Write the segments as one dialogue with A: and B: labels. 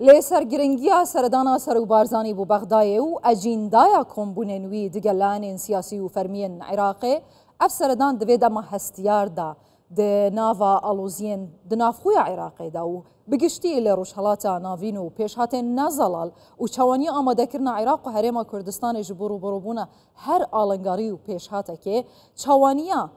A: لێ سەرگرنگیە سەردانا سەرۆکبارزانی بۆ بەغدایە و ئەجیندایە کۆمبوونێنوی دیگەلانên سیاسی و فەرمیên عێراقê ev seredan divê dema hestiyar da di nava aloziyên di navxuya Iraqê da û bi giştî lê rojhelata navîn û pêşhatên nezelal û çawaniya amadekirina Iraq û Herêma Kurdistanê ji bo rûberûbûna her alengarî û pêşhatekê çawaniya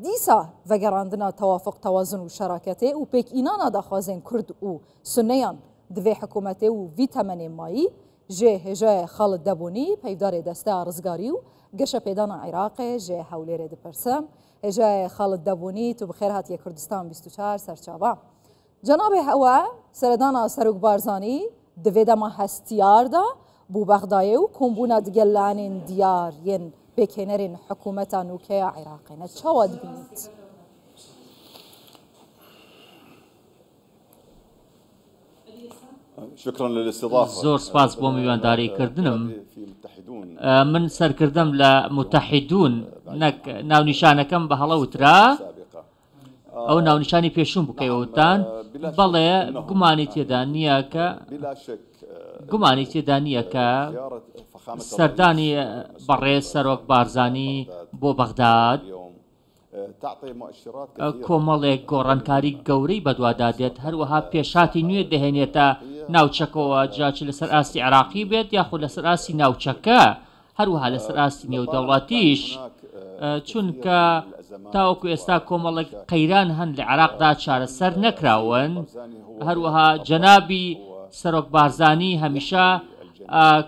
A: dîsa vegerandina tewafuk tewazun û şeraketê û pêkînana daxwazên Kurd û Sunneyan divê hikûmetê û vî temenê mayî jê hêjayê Xalid Debûnî peyvdarê desteya rizgarî û geşa pêdana Iraqê jê hewlêrê dipirsim. Hêjayê Xalid Debûnî tu bi xêr hatiye Kurdistan 24 serçava. Cenabê hewe seredana serokbarzanî divê dema hestiyar da bû Bexdayê û kombûna digelanên diyar yên pêkênerên hikûmeta nûkeya Iraqê ne çawa dibînît?
B: زۆر سپاس بۆ میوانداریکردنم. من سەرکردم لە متحیدون نەک ناونیشانەکەم بە هەڵەوترا ئەو ناونیشانی پێشوم بکەیەوەتان بەڵێ گومانی تێدا نییە کە سەردانی بەڕێز سەرۆک بارزانی بۆ بەغداد کۆمەڵێک گۆڕانکاری گەورەی بەدوادادێت هەروەها پێشاتی نوێ دەهێنێتە ناوچەکەەوە جاچ لەسەر ئاستی عراقی بێت یاخود لەسەر ئاستی ناوچەکە هەروەها لەسەر ئاستی نێودەوڵاتیش چونکە تاوەکو ئێستا کۆمەڵێک قەیران هەن لە عراقدا چارەسەر نەکراون هەروەها جەنابی سەرۆک بارزانی هەمیشە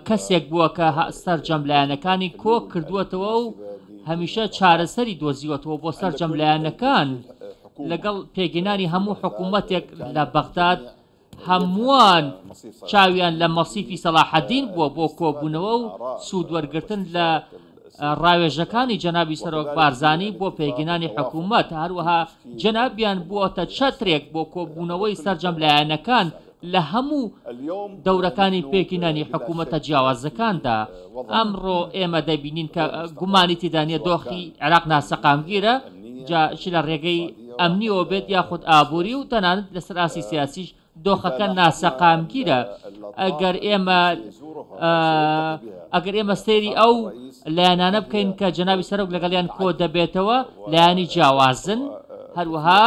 B: کەسێک بووە کە سەرجەملایەنەکانی کۆ کردووەتەوە و هەمیشە چارەسەری دۆزیوەتەوە بۆ سەرجەملایەنەکان لەگەڵ پێگەیاندنی هەموو حکوومەتێک لە بەغداد هەمووان چاویان لە مەسیفی سەلاحەدین بووە بۆ کۆبوونەوە و سوودوەرگرتن لە ڕاوێژەکانی جەنابی سەرۆک بارزانی بۆ پێگەیاندنی حکوومەت هەروەها جەنابیان بووەتە چەترێک بۆ کۆبوونەوەی سەرجەملایەنەکان لە هەموو دەورەکانی پێکەیاندنی حکوومەتە جیاوازەکاندا. ئەمڕۆ ئێمە دەبینین کە گومانی تێدانە دۆخی عێراق ناسەقامگیرە چ لە ڕێگەی ئەمنیەوە بێت یاخود ئابووری و تەنانەت لەسەر ئاسی سیاسیش دۆخەکە ناسەقامگیرە. ئەگەر ئێمە سەیری ئەو لایەنانە بکەین کە جەنابی سەرۆک لەگەڵیان کۆ دەبێتەوە لایانی جیاوازن هەروەها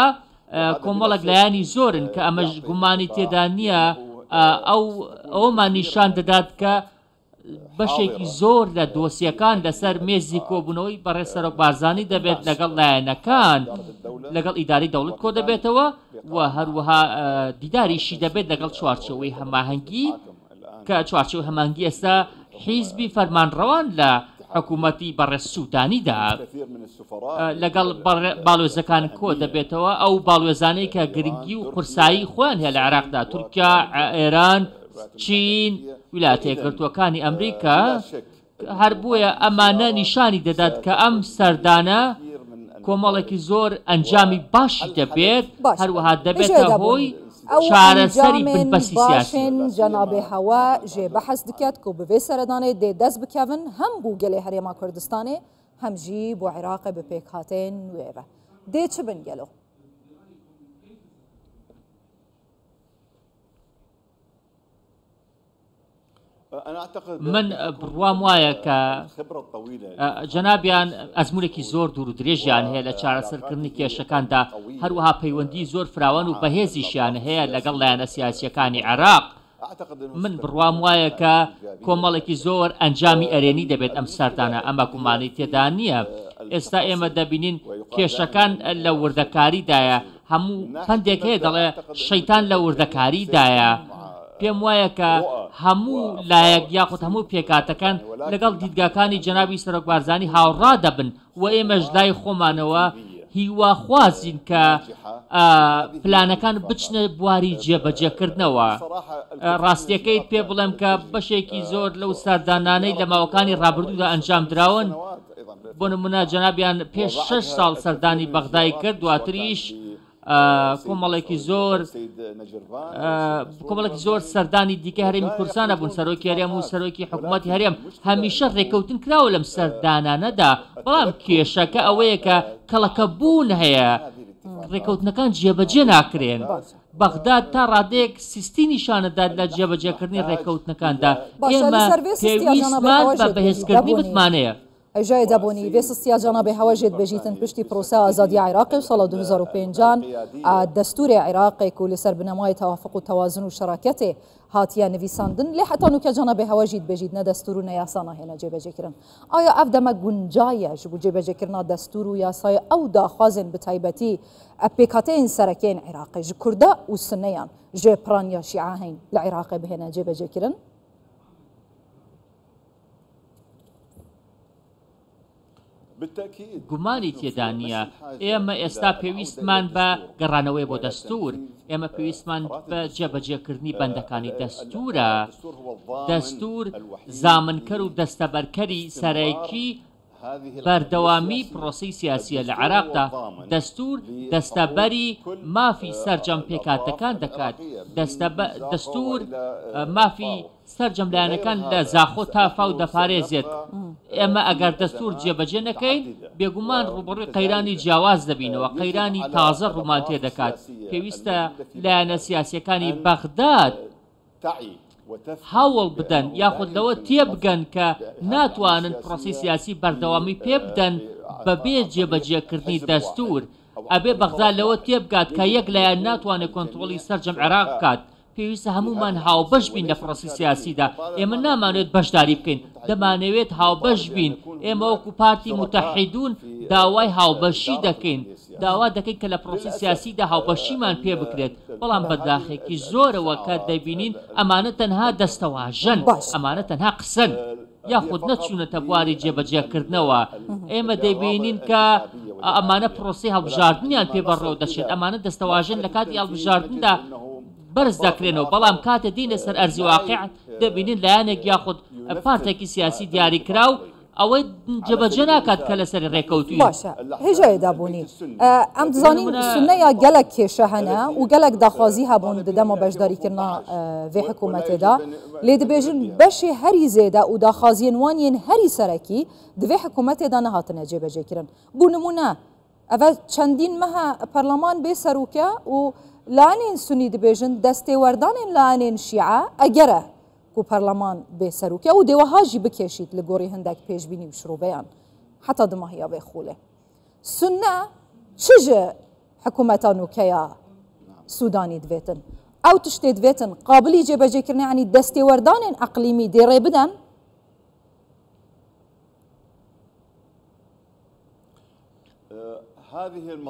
B: کۆمەڵێک لایانی زۆرن کە ئەمەش گومانی تێدا نییە ئەومان نیشان دەدات کە بەشێکی زۆر لە دۆسیەکان لەسەر مێزی کۆبوونەوەی بەڕێز سەرۆک بارزانی دەبێت لەگەڵ لایەنەکان لەگەڵ ئیداری دەوڵەت کۆ دەبێتەوە و هەروەها دیداریشی دەبێت لەگەڵ چوارچێوەی هەماهەنگی کە چوارچێوەی هەماهەنگی ئێستا حیزبی فەرمانڕەوان لە حکوومەتی بەڕێز سوودانیدا لەگەڵ باڵۆزەکان کۆ دەبێتەوە ئەو باڵۆزانەی کە گرنگی و قورسایی خۆیان هەیە لە عێراقدا تورکیا، ئێران، چین، ویلایەتە یەکگرتووەکانی ئەمریکا هەر بۆیە ئەمانە نیشانی دەدات کە ئەم سەردانە کۆمەڵێکی زۆر ئەنجامی باشی دەبێت هەروەها دەبێتە هۆی چارەسەری بنبەستی سیاسی.
A: جەنابێ هەوا ژێ بەحەز دکات کە بەvê سەردانê dê dest bikevin hem bû gelê Herêma Kurdistanê hem jî bû Iraqê bi pêkhatên nû ve dê çi bin gelo.
B: من بڕوام وایە کە جەنابیان ئەزمونێکی زۆر دوور و درێژیان هەیە لە چارەسەرکردنی کێشەکاندا هەروەها پەیوەندی زۆر فراوان و بەهێزیشیان هەیە لەگەڵ لایەنە سیاسیەکانی عێراق. من بڕوام وایە کە کۆمەڵێکی زۆر ئەنجامی ئەرێنی دەبێت ئەم سەردانە ئەمە گومانی تێدا نییە. ئێستا ئێمە دەبینین کێشەکان لە وردەکاریدایە هەموو هەندێک هەیە دەڵێ شەیتان لە وردەکاریدایە. پێم وایە کە هەموو لایەک یاخود هەموو پێکاتەکان لەگەڵ دیدگاکانی جەنابی سەرۆک بارزانی هاوڕا دەبن و ئێمەش لای خۆمانەوە هیواخوازین کە پلانەکان بچنە بواری جێبەجێکردنەوە. ڕاستیەکەیت پێ بڵێم کە بەشێکی زۆر لەو سەردانانەی لە ماوەکانی ڕابردوودا ئەنجام دراون بۆ نمونە جەنابیان پێش 6 ساڵ سەردانی بەغدای کرد دواتریش کۆمەڵێکی زۆر سەردانی دیکە هەرێمی کوردستانە بوون سەرۆکی هەرێم و سەرۆکی حکوومەتی هەرێم هەمیشە ڕێکەوتن کراوە لەم سەردانانەدا بەڵام کێشەکە ئەوەیە کە کەڵەکە بوون هەیە ڕێکەوتنەکان جێبەجێ ناکرێن بەغداد تا ڕادەیەک سیستی نیشانەداد لە جێبەجێکردنی ڕێکەوتنەکاندا ئێمە پێویستمان بە بەهێزکردنی بتمانەیە.
A: ئەژای دەبوونی بێسستیا جەنابێ هەواژێت بێژیتن پشتی پرۆسە ئازادی عێراقی و ساڵە 2005 دەستوری عێراقێک و لەسەر بنەمای تەوافق و تەوازن و شەراکەتێ هاتیە نویساندن لێ حتا نوکە جەنابێ هەواژیت بێژیت نە دەستور و نە یاسا ناهێنە جێبەجێکردن. ئایا ئەف دەمە گونجایە ji bo جێبەجێکردنا دەستور و یاسای ئەو داخوازên bi taybetî pêkhateyên serekeyên Iraqê ji Kurda û Sunneyan ji piraniya Şîa hên li Iraqê bihêne cêbejêkirin؟
B: گومانی تێدا نییە. ئێمە ئێستا پێویستمان بە گەڕانەوەی بۆ دەستور، ئێمە پێویستمان بە جێبەجێکردنی بەندەکانی دەستورە. دەستور زامنکەر و دەستەبەرکەری سەرەکی بەردەوامی پرۆسی سیاسیە لە عێراقدا. دەستور دەستەبەری مافی سەرجەم پێکاتەکان دەکات. دەستور مافی سەرجەم لایەنەکان لە زاخۆ تا فاو دەپارێزێت. ئێمە ئەگەر دەستور جێبەجێ نەکەین بێگومان ڕوبڕووی قەیرانی جیاواز دەبینەوە، قەیرانی تازە ڕوومان تێ دەکات. پێویستە لایەنە سیاسیەکانی بەغداد هەوڵ بدەن یاخود لەوە تێبگەن کە ناتوانن پرۆسی سیاسی بەردەوامی پێ بدەن بەبێ جێبەجێکردنی دەستور. ئەبێ بەغداد لەوە تێبگات کە یەک لایەن ناتوانێت کۆنتڕۆلی سەرجەم عێراق بکات. پێویستە هەمومان هاوبەش بین لە پرۆسی سیاسیدا. ئێمە نامانوێت بەشداری بکەین، دەمانەوێت هاوبەش بین. ئێمە وەکو پارتی متحیدون داوای هاوبەشی دەکەین، داوا دەکەین کە لە پرۆسی سیاسیدا هاوبەشیمان پێ بکرێت. بەڵام بەداخێکی زۆرەوە کە دەبینین ئەمانە تەنها دەستەواژەن، ئەمانە تەنها قسەن یاخود نەچوونەتە بواری جێبەجێکردنەوە. ئێمە دەبینین کە ئەمانە پرۆسی هەڵبژاردنیان پێ بەڕێوە دەچێت، ئەمانە دەستەواژەن لە کاتی هەڵبژاردندا بەرز دەکرێنەوە. بەڵام کاتە دینە سەر ئەرزی واقع دەبینین لایەنێک یاخود پارتێکی سیاسی دیاری کراو ئەوەی جێبەجێ ناکات کە لەسەر ڕێکەوتووی.
A: باشە هێژای دابوونی ئەم دزانین سنەیە گەلک کێشە هەنە و گەلک داخوازی هەبوون دەدەمە بەشداریکردنا vê حکوومەتێدا لێ دەبێژن بەشێ هەری زێدە و داخوازیên وانیên هەری سەرەکی divê حکوومەتێدا نەهاتنە جێبەجێکردن. بوو نمونە ئەvە چەندین مەها پەرلەمان بێ سەرروکە و لاانên سنی دەبێژن دەستێوەردانên لاانên شیعە ئەگەرە و پەرلەمان بێ سەرروکە و دێوەهاژی بکێشیت لە گۆڕی هەندێک پێشبینی و شرۆبەیان حتا دماهیا بێ خوولێ. سنە چژە حکوومەتان وکەیە سوودانی دوێتن ئەو تشتێ دوێتن قابلی جێبەجێکردنی عنی دەستێوەردانên ئەقلیمی دێڕێ بدەن؟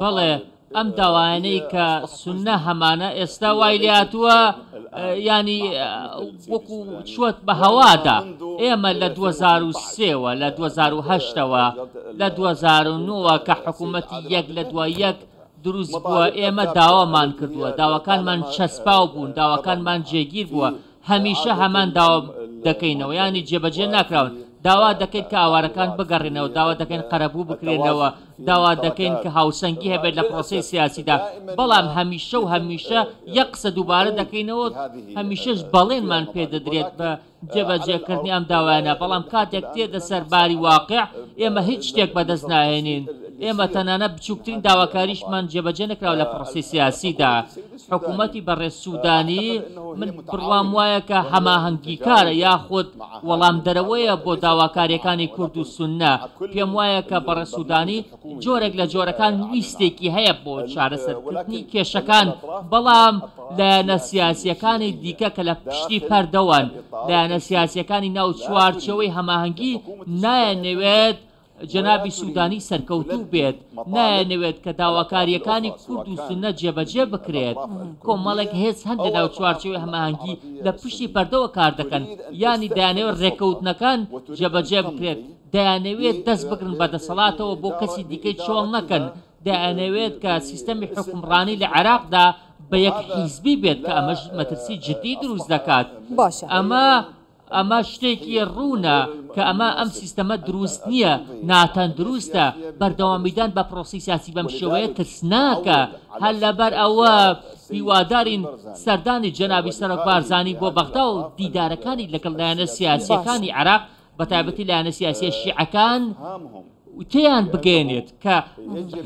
B: بەڵێ ئەم داوایانەی کە سنە هەمانە ئێستا وای لاتووە ینی وەکو چوەت بە هەوادا. ئێمە لە 2003ەوە لە 2008ەوە لە 2009ەوە کە حکوومەتی یەک لە دوای یەک دروست بووە ئێمە داوامان کردووە، داواکانمان چەسپاو بوون، داواکانمان جێگیر بووە، هەمیشە هەمان داوا دەکەینەوە ینی جێبەجێ ناکراون. داوا دەکەین کە ئاوارەکان بگەڕێنەوە، داوا دەکەین قەرەبوو بکرێنەوە، داوا دەکەین کە هاوسەنگی هەبێت لە پرۆسی سیاسیدا. بەڵام هەمیشە و هەمیشە یەک قسە دووبارە دەکەینەوە، هەمیشەش بەڵێنمان پێدەدرێت بە جێبەجێکردنی ئەم داوایانە. بەڵام کاتێک تێدە سەرباری واقع ئێمە هیچ شتێک بەدەست ناهێنین. ئێمە تەنانە بچووکترین داواکاریشمان جێبەجێ نەکراوە لە پرۆسی سیاسیدا. حکوومەتی بەڕێز سوودانی من بڕوام وایە کە هەماهەنگی کارە یاخود وەڵام دەرەوەیە بۆ داواکاریەکانی کورد و سونە. پێم وایە کە بەڕێز سوودانی جۆرێک لە جۆرەکان ویستێکی هەیە بۆ چارەسەرکردنی کێشەکان. بەڵام لایەنە سیاسیەکانی دیکە کە لە پشتی پەردەوان، لایەنە سیاسیەکانی ناو چوارچەوەی هەماهەنگی نایەنەوێت جەنابی سوودانی سەرکەوتوو بێت، نایەنەوێت کە داواکاریەکانی کورد و سنە جێبەجێ بکرێت. کۆمەڵێک هێز هەندێک ناو چوارچەوەی هەماهەنگی لە پشتی پەردەوە کار دەکەن، ینی دەیانەوێت ڕێکەوتنەکان جێبەجێ بکرێت، دەیانەوێت دەست بگرن بە دەسەڵاتەوە بۆ کەسی دیکەی چۆڵ نەکەن، دەیانەوێت کە سیستەمی حکومڕانی لە عێراقدا بە یەک حیزبی بێت کە ئەمەش مەترسی جدی دروست دەکات. ئەمە شتێکی ڕوونە کە ئەم سیستەمە دروست نییە، ناتەن دروستە. بەردەوامیدان بە پرۆسی سیاسی بەم شێوەیە ترسناکە. هەر لەبەر ئەوە هیوادارین سەردانی جەنابی سەرۆک بارزانی بۆ بەغدا و دیدارەکانی لەگەڵ لایەنە سیاسیەکانی عێراق بە تایبەتی لایەنە سیاسی شیعەکان تیان بگەێنێت کە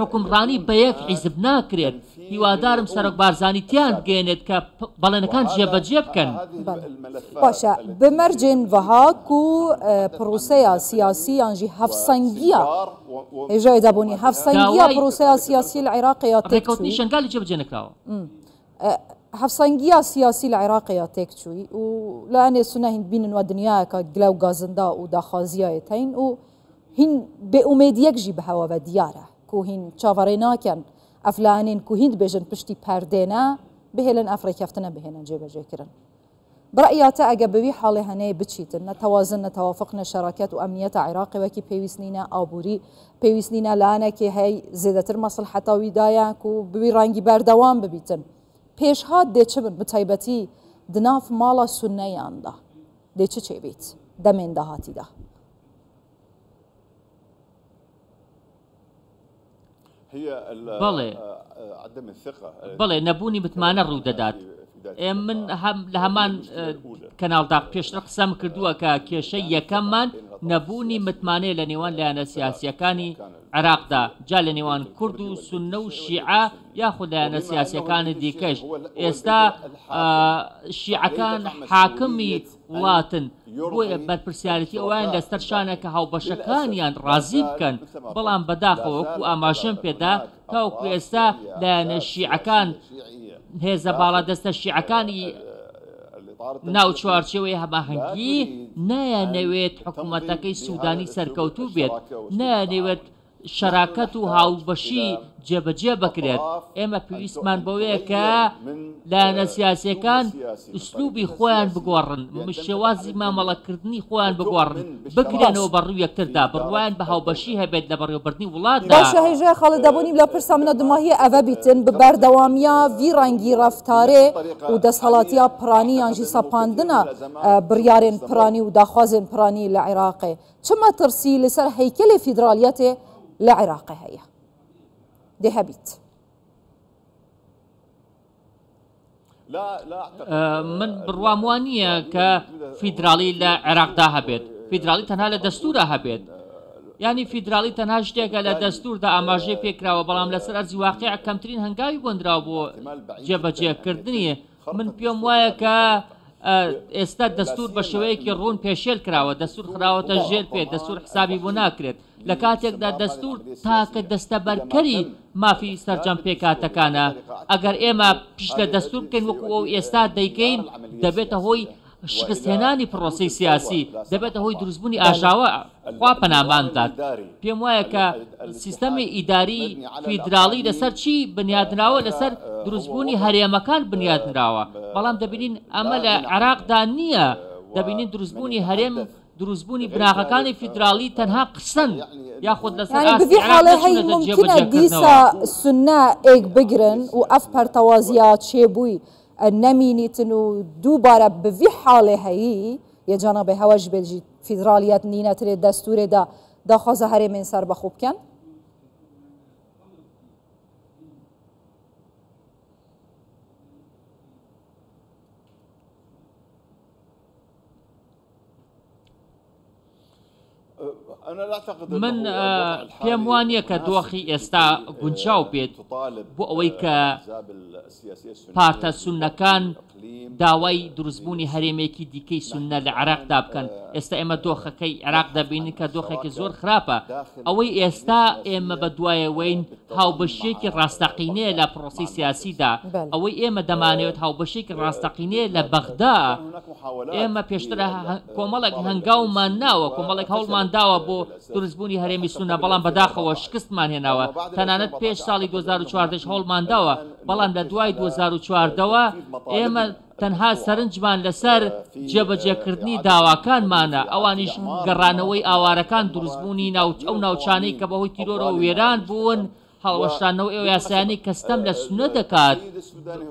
B: حکومڕانی بە یەک حیزب ناکرێت هیوادارم سەرۆک بارزانی تیان بگەێنێت کە بەڵێنەکان جێبەجێ بکەن.
A: باشە بمەرجێن بەهاک و پرۆسەیە سیاسی یانژی هەفسەنگیە هێژای دابوونی هەفسەنگیە پرۆسەیە سیاسی لە عێراقیا
B: تێکەوتنی شنگالی جێبەجێ نەکراوە.
A: هەفسەنگیە سیاسی لە عێراقیا تێکچووی و لاانێ سونە هین بینن و دنیایەکە گلە و گازندا و داخوازیایەت هەین و هین بێئومێدیەک ژی بەهەوە دیارە کو هین چاوەڕێ ناکەن ئەفلانین کو هین بێژن پشتی پەردێنە بهێلن ئەفریکەفتنە بهێنن جێبەجێکردن. برأياته ئەگە بەوی حاڵێ هەنەیە بچیتن نەتەوازن نەتەوافق نەشەراکەت و ئەمنیەتە عێراقی وەکی پێویست نینە ئابووری پێویست نینە لەانێکی هەی زێدەتر مەسلحەتەویدایە و بوی ڕەنگی بەردەوام ببیتن. پێشهات دێ چ بن بتایبەتی دناف ماڵە سونەیاندا دێ چ چێبیت دەمێن داهاتیدا.
B: بەڵێ نەبوونی متمانە ڕوو دەدات. من لە هەمان کەناڵدا پێشتر قسەم کردووە کە کێشەی یەکەممان نەبوونی متمانەیە لە نێوان لایەنە سیاسیەکانی عێراقدا جا لە نێوان کورد و سونە و شیعە یاخود لایەنە سیاسیەکانی دیکەش. ئێستا شیعەکان حاکمی وڵاتن بۆیە بەرپرسیارەتی ئەویان لەسەر شانێکە هاوبەشەکانیان ڕازی بکەن بەڵام بەداخەوە وەکو ئاماژەم پێدا تاوەکو ئێستا لایەنە شیعەکان هێزە باڵادەستە شیعەکانی ناو چوارچێوەی هەماهەنگی نایانەوێت حکوومەتەکەی سوودانی سەرکەوتوو بێت نایانەوێت شەراکەت و هاوبەشی جێبەجێ بکرێت. ئێمە پێویستمان بەوەیە کە لایەنە سیاسیەکان ئوسلوبی خۆیان بگۆڕن شێوازی مامەڵەکردنی خۆیان بگۆڕن بکرێنەوە بەڕوو یەکتردا بڕوایان بە هاوبەشی هەبێت لە بەڕێوەبردننی وڵاتدا.
A: باشە هێژە خەڵک دەبوونیم لە پرسا منە دماهی ئەڤە بیتن بە بەردەوامیە ڤی ڕەنگی ڕەفتارێ و دەسەڵاتیە پرانی یانژی سەپاندنە بڕیارێن پرانی و داخوازێن پرانی لە عێراقێ چ مەترسی لەسەر هەیکەلی فیدرالیەتێ لە عێراقی هەیە دێ هەبیت.
B: من بڕوام وان نییە کە فیدراڵی لە عێراقدا هەبێت. فیدراڵی تەنها لە دەستورە هەبێت. ینی فیدراڵی تەنها شتێکە لە دەستوردا ئاماژەی پێکراوە بەڵام لەسەر ئەرزی واقع کەمترین هەنگاوی بۆندراوە بۆ جێبەجێکردنی. من پێم وایە کە ئێستا دەستور بە شێوەیەکی ڕوون پێشێل کراوە دەستور خراوەتە ژێر پێ دەستور حسابی بۆ ناکرێت لە کاتێکدا دەستور تاکە دەستەبەرکەری مافی سەرجەم پێکاتەکانە ئەگەر ئێمە پیش لە دەستور بکەین وەکو ئەو ئێستا دەیکەین دەبێتە هۆی شکستهێنانی پرۆسی سیاسی دەبێتە هۆی دروستبوونی ئاژاوە خوا پەناماندات. پێم وایە کە سیستەمی ئیداری فیدراڵی لەسەر چی بنیادنراوە لەسەر دروستبوونی هەرێمەکان بنیادنراوە بەڵام دەبینین ئەمە لە عێراقدا نییە دەبینین دروستبوونی هەرێم دروستبوونی بناغەکانی فیدراڵی تەنها قسەن یاخود لەسەر
A: ببی حاڵێ هەی ممکنە دیسە سونە ئێک بگرن و ئەف پەرتەوازیە چێبووی نەمینیتن و دووبارە بڤی حاڵێ هەیی یەجانە بە هەوەش بێژی فیدرالیەت نینەترێت دەستورێدا داخوازە هەرێمێن سەر بەخۆ بکەن.
B: من پێم وانە کە دۆخی ئێستا گونجاو بێت بۆ ئەوەی کە پارتە سونەکان داوای دروستبوونی هەرێمێکی دیکەی سونە لە عێراقدا بکەن. ئێستا ئێمە دۆخەکەی عێراق دەبینین کە دۆخێکی زۆر خراپە. ئەوەی ئێستا ئێمە بە دوایەوەین هاوبەشێکی ڕاستەقینەیە لە پرۆسی سیاسیدا ئەوەی ئێمە دەمانەوێت هاوبەشێکی ڕاستەقینەیە لە بەغدا. ئێمە پێشتر کۆمەڵێک هەنگاومان ناوە کۆمەڵێک هەوڵمان داوە بۆ دروستبوونی هەرێمی سونە بەڵام بەداخەوە شکستمان هێناوە تەنانەت پێش ساڵی 2014 هەوڵمان داوە بەڵام لە دوای 2014ەوە ئێمە تەنها سەرنجمان لەسەر جێبەجێکردنی داواکانمانە ئەوانیش گەڕانەوەی ئاوارەکان دروستبوونی ئەو ناوچانەی کە بەهۆی تیرۆرە و وێران بوون هەڵوەشانەوە ئێوە یاسایانی کەستەم لە سونە دەکات.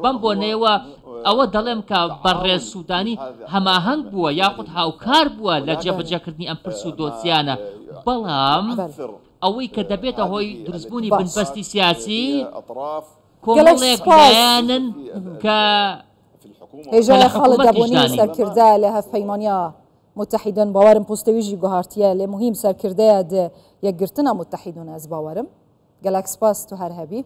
B: بەم بۆنەوە ئەوە دەڵێم کە بەڕێز سوودانی هەماهەنگ بووە یاخود هاوکار بووە لە جێبەجێکردنی ئەم پرس و دۆسیانە بەڵام ئەوەی کە دەبێتە هۆی دروستبوونی بنبەستی سیاسی کۆمەڵێک لایەنن کە
A: هێژە خەڵک دەبوونی سەرکردە لە هەفپەیمانیا متحیدن باوەرم پۆستەویژی گوهارتیە لێ مهم سەرکردەیە یەکگرتنە متحیدون ئەس باوەرم گەلاک سپاس تو هەر هەبی